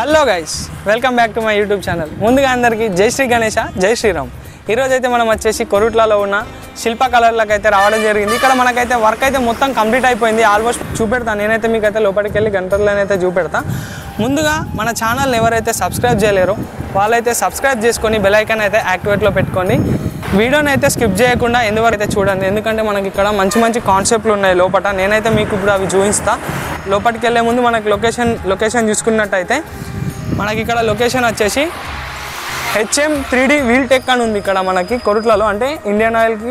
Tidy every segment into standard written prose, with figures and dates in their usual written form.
Hello guys, welcome back to my YouTube channel. ముందుగా అందరికీ జై శ్రీ గణేష, జై శ్రీరామ్. ఈరోజు అయితే మనం వచ్చేసి కొరుట్లలో ఉన్న శిల్ప కలర్లకు అయితే రావడం జరిగింది. ఇక్కడ మనకైతే వర్క్ అయితే మొత్తం కంప్లీట్ అయిపోయింది. ఆల్మోస్ట్ చూపెడతాను. నేనైతే మీకైతే లోపలికి వెళ్ళి గణపతులనైతే చూపెడతా. ముందుగా మన ఛానల్ని ఎవరైతే సబ్స్క్రైబ్ చేయలేరో వాళ్ళైతే సబ్స్క్రైబ్ చేసుకొని బెల్ ఐకాన్ అయితే యాక్టివేట్లో పెట్టుకొని వీడియోని అయితే స్కిప్ చేయకుండా ఎందువరకు అయితే చూడండి. ఎందుకంటే మనకి ఇక్కడ మంచి మంచి కాన్సెప్ట్లు ఉన్నాయి లోపల. నేనైతే మీకు ఇప్పుడు అవి చూపిస్తా. లోపలికి వెళ్ళే ముందు మనకి లొకేషన్ చూసుకున్నట్టయితే మనకి ఇక్కడ లొకేషన్ వచ్చేసి HM 3D వీల్ టెక్ అని ఉంది. ఇక్కడ మనకి కొరుట్లలో అంటే ఇండియన్ ఆయిల్కి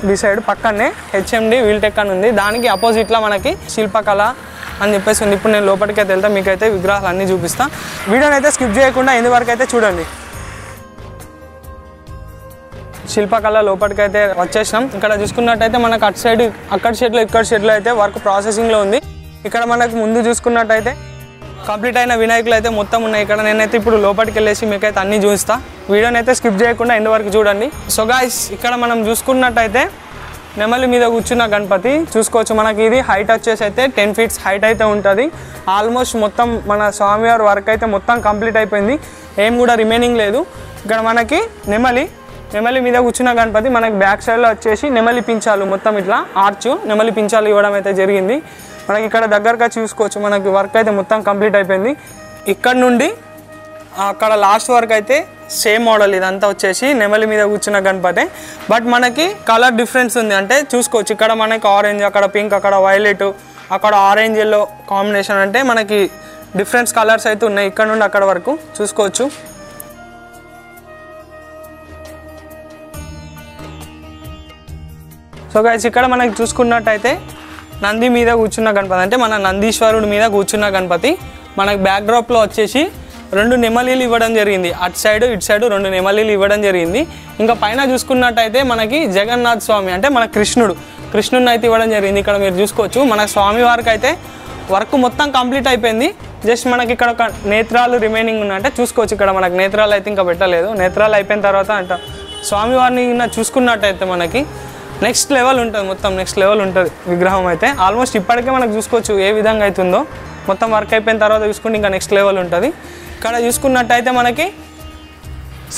బిసైడ్ పక్కనే HMD వీల్ టెక్ అని ఉంది. దానికి అపోజిట్లో మనకి శిల్పకళ అని చెప్పేసి ఉంది. ఇప్పుడు నేను లోపలికి అయితే వెళ్తా, మీకైతే విగ్రహాలు అన్నీ చూపిస్తా. వీడియోని అయితే స్కిప్ చేయకుండా ఎందువరకు అయితే చూడండి. శిల్పకళ లోపలికైతే వచ్చేసినాం. ఇక్కడ చూసుకున్నట్టయితే మనకు అటు సైడ్ అక్కడ షెడ్లో అయితే వర్క్ ప్రాసెసింగ్లో ఉంది. ఇక్కడ మనకు ముందు చూసుకున్నట్టయితే కంప్లీట్ అయిన వినాయకులు అయితే మొత్తం ఉన్నాయి. ఇక్కడ నేనైతే ఇప్పుడు లోపలికి వెళ్ళేసి మీకైతే అన్నీ చూపిస్తా. వీడియోని అయితే స్కిప్ చేయకుండా ఎండ్ వరకు చూడండి. సో గాయ్స్, ఇక్కడ మనం చూసుకున్నట్టయితే నెమలి మీద కూర్చున్న గణపతి చూసుకోవచ్చు. మనకి ఇది హైట్ వచ్చేసి అయితే 10 feet హైట్ అయితే ఉంటుంది. ఆల్మోస్ట్ మొత్తం మన స్వామివారి వర్క్ అయితే మొత్తం కంప్లీట్ అయిపోయింది. ఏం కూడా రిమైనింగ్ లేదు. ఇక్కడ మనకి నెమలి మీద కూర్చున్న గణపతి. మనకి బ్యాక్ సైడ్లో వచ్చేసి నెమలి పించాలు మొత్తం ఇట్లా నెమలి పించాలు ఇవ్వడం అయితే జరిగింది. మనకి ఇక్కడ దగ్గరగా చూసుకోవచ్చు. మనకి వర్క్ అయితే మొత్తం కంప్లీట్ అయిపోయింది. ఇక్కడ నుండి అక్కడ లాస్ట్ వరకు అయితే సేమ్ మోడల్. ఇదంతా వచ్చేసి నెమలి మీద కూర్చున్న గణపతి. బట్ మనకి కలర్ డిఫరెన్స్ ఉంది. అంటే చూసుకోవచ్చు, ఇక్కడ మనకి ఆరెంజ్, అక్కడ పింక్, అక్కడ వైలెట్, అక్కడ ఆరెంజ్ ఎల్లో కాంబినేషన్. అంటే మనకి డిఫరెన్స్ కలర్స్ అయితే ఉన్నాయి. ఇక్కడ నుండి అక్కడ వరకు చూసుకోవచ్చు. సో గైస్, ఇక్కడ మనకి చూసుకున్నట్టయితే నంది మీద కూర్చున్న గణపతి, అంటే మన నందీశ్వరుడి మీద కూర్చున్న గణపతి. మనకి బ్యాక్డ్రాప్లో వచ్చేసి 2 నెమలీలు ఇవ్వడం జరిగింది. అటు సైడ్ ఇటు సైడ్ 2 నెమలీలు ఇవ్వడం జరిగింది. ఇంకా పైన చూసుకున్నట్టయితే మనకి జగన్నాథ్ స్వామి, అంటే మన కృష్ణుడిని అయితే ఇవ్వడం జరిగింది. ఇక్కడ మీరు చూసుకోవచ్చు. మన స్వామి వారికి అయితే వర్క్ మొత్తం కంప్లీట్ అయిపోయింది. జస్ట్ మనకి ఇక్కడ ఒక నేత్రాలు రిమైనింగ్ ఉన్నాయి. అంటే చూసుకోవచ్చు, ఇక్కడ మనకి నేత్రాలు అయితే ఇంకా పెట్టలేదు. నేత్రాలు అయిపోయిన తర్వాత అంట స్వామివారిని చూసుకున్నట్టయితే మనకి నెక్స్ట్ లెవెల్ ఉంటుంది. మొత్తం నెక్స్ట్ లెవెల్ ఉంటుంది విగ్రహం అయితే. ఆల్మోస్ట్ ఇప్పటికే మనకు చూసుకోవచ్చు ఏ విధంగా అవుతుందో. మొత్తం వర్క్ అయిపోయిన తర్వాత చూసుకుంటే ఇంకా నెక్స్ట్ లెవెల్ ఉంటుంది. ఇక్కడ చూసుకున్నట్టయితే మనకి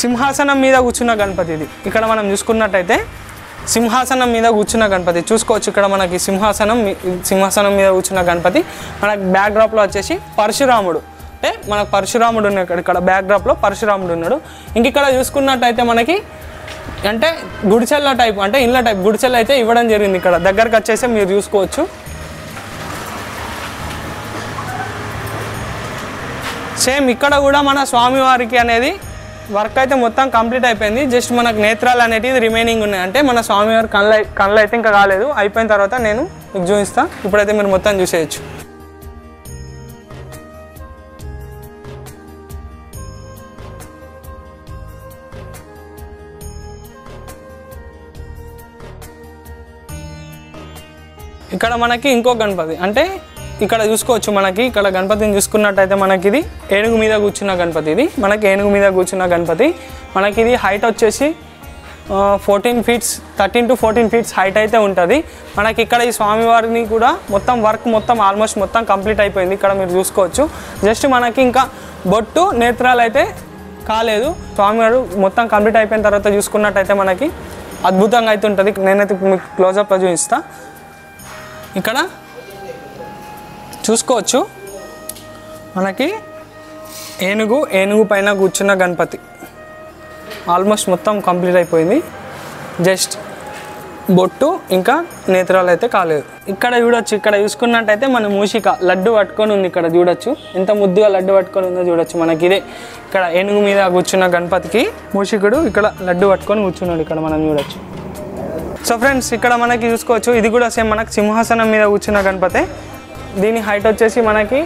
సింహాసనం మీద కూర్చున్న గణపతి ఇది. ఇక్కడ మనం చూసుకున్నట్టయితే సింహాసనం మీద కూర్చున్న గణపతి చూసుకోవచ్చు. ఇక్కడ మనకి సింహాసనం మీద కూర్చున్న గణపతి. మనకి బ్యాక్డ్రాప్లో వచ్చేసి పరశురాముడు, అంటే మనకు పరశురాముడు ఉన్నాడు. ఇక్కడ బ్యాక్డ్రాప్లో పరశురాముడు ఉన్నాడు. ఇంక ఇక్కడ చూసుకున్నట్టయితే మనకి అంటే గుడిచెల్ల టైప్, అంటే ఇళ్ళ టైప్ గుడిచెల్ల అయితే ఇవ్వడం జరిగింది. ఇక్కడ దగ్గరకు వచ్చేసి మీరు చూసుకోవచ్చు. సేమ్ ఇక్కడ కూడా మన స్వామివారికి అనేది వర్క్ అయితే మొత్తం కంప్లీట్ అయిపోయింది. జస్ట్ మనకు నేత్రాలు అనేటివి రిమైనింగ్ ఉన్నాయి. అంటే మన స్వామివారి కళ్ళు అయితే ఇంకా కాలేదు. అయిపోయిన తర్వాత నేను మీకు చూపిస్తాను. ఇప్పుడైతే మీరు మొత్తం చూసేయచ్చు. ఇక్కడ మనకి ఇంకో గణపతి, అంటే ఇక్కడ చూసుకోవచ్చు. మనకి ఇక్కడ గణపతిని చూసుకున్నట్టయితే మనకి ఇది ఏనుగు మీద కూర్చున్న గణపతి. ఇది మనకి ఏనుగు మీద కూర్చున్న గణపతి. మనకి ఇది హైట్ వచ్చేసి 13 to 14 feet హైట్ అయితే ఉంటుంది. మనకి ఇక్కడ ఈ స్వామివారిని కూడా మొత్తం వర్క్ ఆల్మోస్ట్ మొత్తం కంప్లీట్ అయిపోయింది. ఇక్కడ మీరు చూసుకోవచ్చు. జస్ట్ మనకి ఇంకా బొట్టు నేత్రాలు అయితే కాలేదు. స్వామివారు మొత్తం కంప్లీట్ అయిపోయిన తర్వాత చూసుకున్నట్టయితే మనకి అద్భుతంగా అయితే ఉంటుంది. నేనైతే మీకు క్లోజప్లో చూపిస్తా. ఇక్కడ చూసుకోవచ్చు. మనకి ఏనుగు పైన కూర్చున్న గణపతి ఆల్మోస్ట్ మొత్తం కంప్లీట్ అయిపోయింది. జస్ట్ బొట్టు ఇంకా నేత్రాలు అయితే కాలేదు. ఇక్కడ చూడొచ్చు. ఇక్కడ చూసుకున్నట్టయితే మన మూషిక లడ్డు పట్టుకొని ఉంది. ఇక్కడ చూడొచ్చు ఎంత ముద్దుగా లడ్డు పట్టుకొని ఉందో చూడొచ్చు. మనకి ఇదే ఇక్కడ ఏనుగు మీద కూర్చున్న గణపతికి మూషికుడు ఇక్కడ లడ్డు పట్టుకొని కూర్చున్నాడు. ఇక్కడ మనం చూడొచ్చు. సో ఫ్రెండ్స్, ఇక్కడ మనకి చూసుకోవచ్చు. ఇది కూడా సేమ్ మనకి సింహాసనం మీద కూర్చున్న గణపతి. దీని హైట్ వచ్చేసి మనకి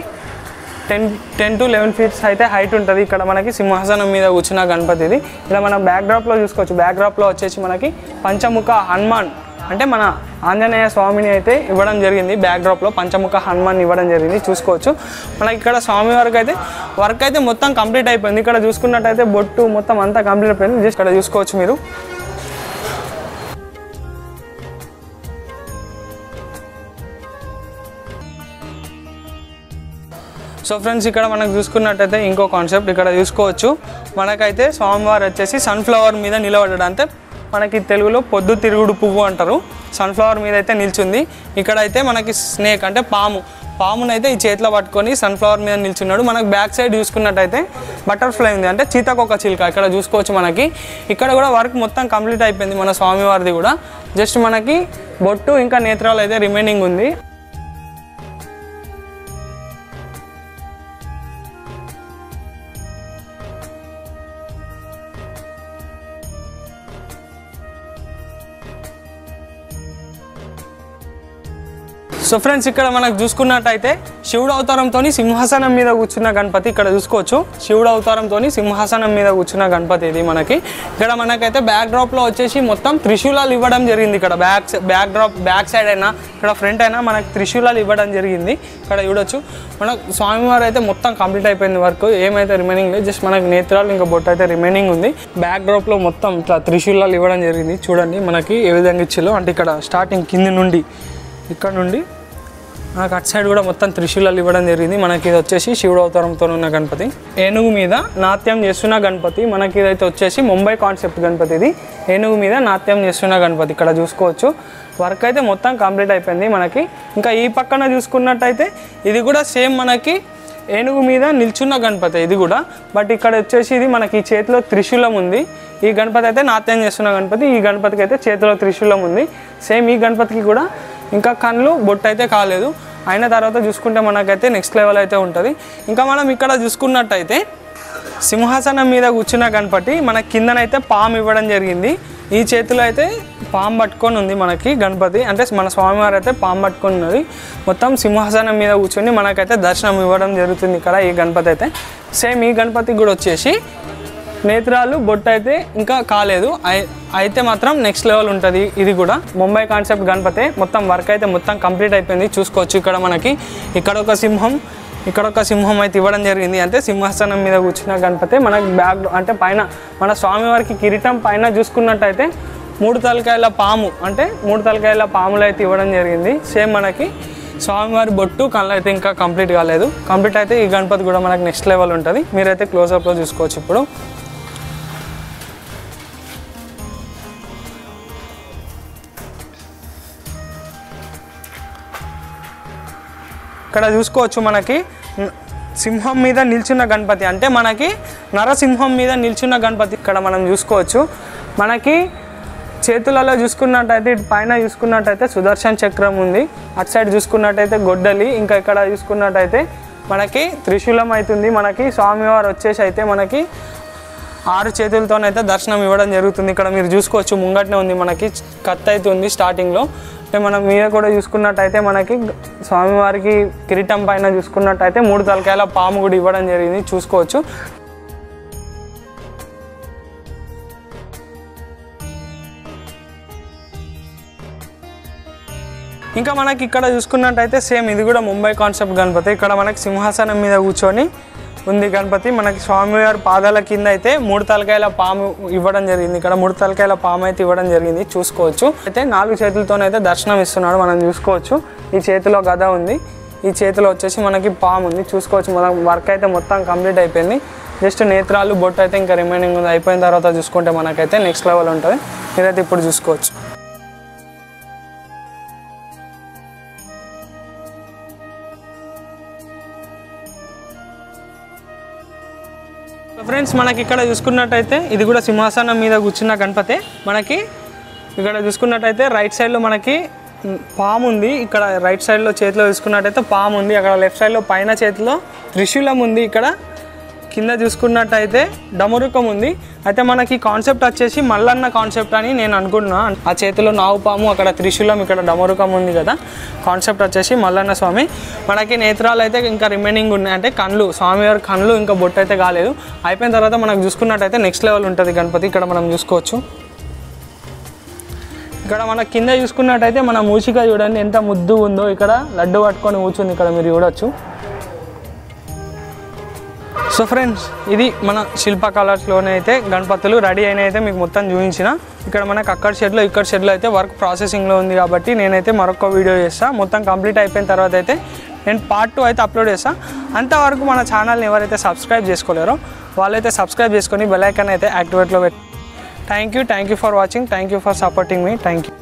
10 to 11 feet అయితే హైట్ ఉంటుంది. ఇక్కడ మనకి సింహాసనం మీద కూర్చున్న గణపతి ఇది. ఇలా మనం బ్యాక్డ్రాప్లో చూసుకోవచ్చు. బ్యాక్డ్రాప్లో వచ్చేసి మనకి పంచముఖ హనుమాన్, అంటే మన ఆంజనేయ స్వామిని అయితే ఇవ్వడం జరిగింది. బ్యాక్డ్రాప్లో పంచముఖ హనుమాన్ ఇవ్వడం జరిగింది. చూసుకోవచ్చు. మనకి ఇక్కడ స్వామి వర్క్ అయితే మొత్తం కంప్లీట్ అయిపోయింది. ఇక్కడ చూసుకున్నట్టయితే బొట్టు మొత్తం అంతా కంప్లీట్ అయిపోయింది. జస్ట్ ఇక్కడ చూసుకోవచ్చు మీరు. సో ఫ్రెండ్స్ ఇక్కడ మనకు చూసుకున్నట్టయితే ఇంకో కాన్సెప్ట్ ఇక్కడ చూసుకోవచ్చు. మనకైతే స్వామివారు వచ్చేసి సన్ఫ్లవర్ మీద నిలబడ్డాడు. అంటే మనకి తెలుగులో పొద్దు తిరుగుడు పువ్వు అంటారు. సన్ఫ్లవర్ మీద అయితే నిల్చుంది. ఇక్కడైతే మనకి స్నేక్ అంటే పామునైతే ఈ చేతిలో పట్టుకొని సన్ఫ్లవర్ మీద నిల్చున్నాడు. మనకు బ్యాక్ సైడ్ చూసుకున్నట్టయితే బటర్ఫ్లై ఉంది, అంటే చీతకొక చిలుక ఇక్కడ చూసుకోవచ్చు. మనకి ఇక్కడ కూడా వర్క్ మొత్తం కంప్లీట్ అయిపోయింది మన స్వామివారిది కూడా. జస్ట్ మనకి బొట్టు ఇంకా నేత్రాలు అయితే రిమైనింగ్ ఉంది. సో ఫ్రెండ్స్ ఇక్కడ మనకు చూసుకున్నట్టయితే శివుడు అవతారంతో సింహాసనం మీద కూర్చున్న గణపతి ఇక్కడ చూసుకోవచ్చు. శివుడు అవతారంతో సింహాసనం మీద కూర్చున్న గణపతి ఇది మనకి. ఇక్కడ మనకైతే బ్యాక్ డ్రాప్లో వచ్చేసి మొత్తం త్రిశూలాలు ఇవ్వడం జరిగింది. ఇక్కడ బ్యాక్ సైడ్ అయినా ఇక్కడ ఫ్రంట్ అయినా మనకి త్రిశూలాలు ఇవ్వడం జరిగింది. ఇక్కడ చూడొచ్చు మనకు స్వామివారు అయితే మొత్తం కంప్లీట్ అయిపోయింది వర్క్. ఏమైతే రిమైనింగ్ లేదు, జస్ట్ మనకి నేత్రాలు ఇంకా బొట్టు అయితే రిమైనింగ్ ఉంది. బ్యాక్ డ్రాప్లో మొత్తం ఇట్లా త్రిశూలాలు ఇవ్వడం జరిగింది. చూడండి మనకి ఏ విధంగా ఇచ్చారో. అంటే ఇక్కడ స్టార్టింగ్ కింది నుండి ఇక్కడ నుండి మనకు అటు సైడ్ కూడా మొత్తం త్రిశూలాలు ఇవ్వడం జరిగింది. మనకి ఇది వచ్చేసి శివుడు అవతారంతో ఉన్న గణపతి. ఏనుగు మీద నాట్యం చేస్తున్న గణపతి. మనకి ఇదైతే వచ్చేసి ముంబై కాన్సెప్ట్ గణపతి. ఇది ఏనుగు మీద నాట్యం చేస్తున్న గణపతి ఇక్కడ చూసుకోవచ్చు. వర్క్ అయితే మొత్తం కంప్లీట్ అయిపోయింది మనకి. ఇంకా ఈ పక్కన చూసుకున్నట్టయితే ఇది కూడా సేమ్ మనకి ఏనుగు మీద నిల్చున్న గణపతి ఇది కూడా. బట్ ఇక్కడ వచ్చేసి ఇది మనకి చేతిలో త్రిశూలం ఉంది. ఈ గణపతి అయితే నాట్యం చేస్తున్న గణపతి. ఈ గణపతికి అయితే చేతిలో త్రిశూలం ఉంది. సేమ్ ఈ గణపతికి కూడా ఇంకా కళ్ళు బొట్టు అయితే కాలేదు. అయిన తర్వాత చూసుకుంటే మనకైతే నెక్స్ట్ లెవెల్ అయితే ఉంటుంది. ఇంకా మనం ఇక్కడ చూసుకున్నట్టయితే సింహాసనం మీద కూర్చున్న గణపతి మన కిందనైతే పాము ఇవ్వడం జరిగింది. ఈ చేతిలో అయితే పాము పట్టుకొని ఉంది మనకి గణపతి. అంటే మన స్వామివారు అయితే పాము పట్టుకొని ఉన్నది. మొత్తం సింహాసనం మీద కూర్చొని మనకైతే దర్శనం ఇవ్వడం జరుగుతుంది ఇక్కడ ఈ గణపతి అయితే. సేమ్ ఈ గణపతికి కూడా వచ్చేసి నేత్రాలు బొట్టు అయితే ఇంకా కాలేదు. అయితే మాత్రం నెక్స్ట్ లెవెల్ ఉంటుంది. ఇది కూడా ముంబై కాన్సెప్ట్ గణపతి. మొత్తం వర్క్ అయితే మొత్తం కంప్లీట్ అయిపోయింది. చూసుకోవచ్చు ఇక్కడ మనకి ఇక్కడ ఒక సింహం అయితే ఇవ్వడం జరిగింది. అంటే సింహాసనం మీద కూర్చున్న గణపతి. మనకి బ్యాక్ అంటే పైన మన స్వామివారికి కిరీటం పైన చూసుకున్నట్టయితే 3 తలకాయల పాము, అంటే 3 తలకాయల పాములు అయితే ఇవ్వడం జరిగింది. సేమ్ మనకి స్వామివారి బొట్టు కళ్ళు అయితే ఇంకా కంప్లీట్ కాలేదు. కంప్లీట్ అయితే ఈ గణపతి కూడా మనకి నెక్స్ట్ లెవెల్ ఉంటుంది. మీరైతే క్లోజప్లో చూసుకోవచ్చు. ఇప్పుడు ఇక్కడ చూసుకోవచ్చు మనకి సింహం మీద నిల్చున్న గణపతి. అంటే మనకి నరసింహం మీద నిల్చున్న గణపతి ఇక్కడ మనం చూసుకోవచ్చు. మనకి చేతులలో చూసుకున్నట్టయితే ఇటు పైన చూసుకున్నట్టయితే సుదర్శన్ చక్రం ఉంది. అటు సైడ్ చూసుకున్నట్టయితే గొడ్డలి. ఇంకా ఇక్కడ చూసుకున్నట్టయితే మనకి త్రిశూలం అవుతుంది. మనకి స్వామివారు వచ్చేసి అయితే మనకి 6 చేతులతోనైతే దర్శనం ఇవ్వడం జరుగుతుంది. ఇక్కడ మీరు చూసుకోవచ్చు ముంగట్నే ఉంది మనకి కత్తి అయితే ఉంది స్టార్టింగ్లో. అంటే మనం మీద కూడా చూసుకున్నట్టయితే మనకి స్వామివారికి కిరీటం పైన చూసుకున్నట్టయితే 3 తలకాయల పాము కూడా ఇవ్వడం జరిగింది. చూసుకోవచ్చు. ఇంకా మనకి ఇక్కడ చూసుకున్నట్టయితే సేమ్ ఇది కూడా ముంబై కాన్సెప్ట్ గణపతి. ఇక్కడ మనకి సింహాసనం మీద కూర్చొని ఉంది గణపతి. మనకి స్వామివారి పాదాల కింద అయితే 3 తలకాయల పాము ఇవ్వడం జరిగింది. ఇక్కడ 3 తలకాయల పాము అయితే ఇవ్వడం జరిగింది. చూసుకోవచ్చు. అయితే 4 చేతులతోనైతే దర్శనం ఇస్తున్నాడు. మనం చూసుకోవచ్చు. ఈ చేతిలో గద ఉంది. ఈ చేతిలో వచ్చేసి మనకి పాము ఉంది. చూసుకోవచ్చు. మనం వర్క్ అయితే మొత్తం కంప్లీట్ అయిపోయింది. జస్ట్ నేత్రాలు బొట్టు అయితే ఇంకా రిమైనింగ్ ఉంది. అయిపోయిన తర్వాత చూసుకుంటే మనకైతే నెక్స్ట్ లెవెల్ ఉంటుంది. మీరైతే ఇప్పుడు చూసుకోవచ్చు. ఫ్రెండ్స్ మనకి ఇక్కడ చూసుకున్నట్టయితే ఇది కూడా సింహాసనం మీద కూర్చున్న గణపతి. మనకి ఇక్కడ చూసుకున్నట్టయితే రైట్ సైడ్లో మనకి పాము ఉంది. ఇక్కడ రైట్ సైడ్లో చేతిలో చూసుకున్నట్టయితే పాము ఉంది. అక్కడ లెఫ్ట్ సైడ్లో పైన చేతిలో త్రిశూలం ఉంది. ఇక్కడ కింద చూసుకున్నట్టయితే డమరుకం ఉంది. అయితే మనకి కాన్సెప్ట్ వచ్చేసి మల్లన్న కాన్సెప్ట్ అని నేను అనుకుంటున్నా. ఆ చేతిలో నాగు పాము, అక్కడ త్రిశూలం, ఇక్కడ డమరుకం ఉంది కదా. కాన్సెప్ట్ వచ్చేసి మల్లన్న స్వామి. మనకి నేత్రాలు అయితే ఇంకా రిమైనింగ్ ఉన్నాయి. అంటే కళ్ళు, స్వామివారి కళ్ళు ఇంకా బొట్టు అయితే కాలేదు. అయిపోయిన తర్వాత మనకు చూసుకున్నట్టయితే నెక్స్ట్ లెవెల్ ఉంటుంది గణపతి. ఇక్కడ మనం చూసుకోవచ్చు. ఇక్కడ మన కింద చూసుకున్నట్టయితే మన మూషిక చూడండి ఎంత ముద్దు ఉందో. ఇక్కడ లడ్డు పట్టుకొని కూర్చుంది. ఇక్కడ మీరు చూడొచ్చు. సో ఫ్రెండ్స్ ఇది మన శిల్ప కలర్స్లోనే అయితే గణపతులు రెడీ అయిన అయితే మీకు మొత్తం చూపించిన. ఇక్కడ మనకు అక్కడ షెడ్లో ఇక్కడ షెడ్లో అయితే వర్క్ ప్రాసెసింగ్లో ఉంది కాబట్టి నేనైతే మరొక వీడియో చేస్తాను. మొత్తం కంప్లీట్ అయిపోయిన తర్వాత అయితే నేను పార్ట్ 2 అయితే అప్లోడ్ చేస్తాను. అంతవరకు మన ఛానల్ని ఎవరైతే సబ్స్క్రైబ్ చేసుకోలేరో వాళ్ళైతే సబ్స్క్రైబ్ చేసుకొని బెల్ ఐకాన్ అయితే యాక్టివేట్లో పెట్టి thank you for watching, thank you for supporting me, thank you.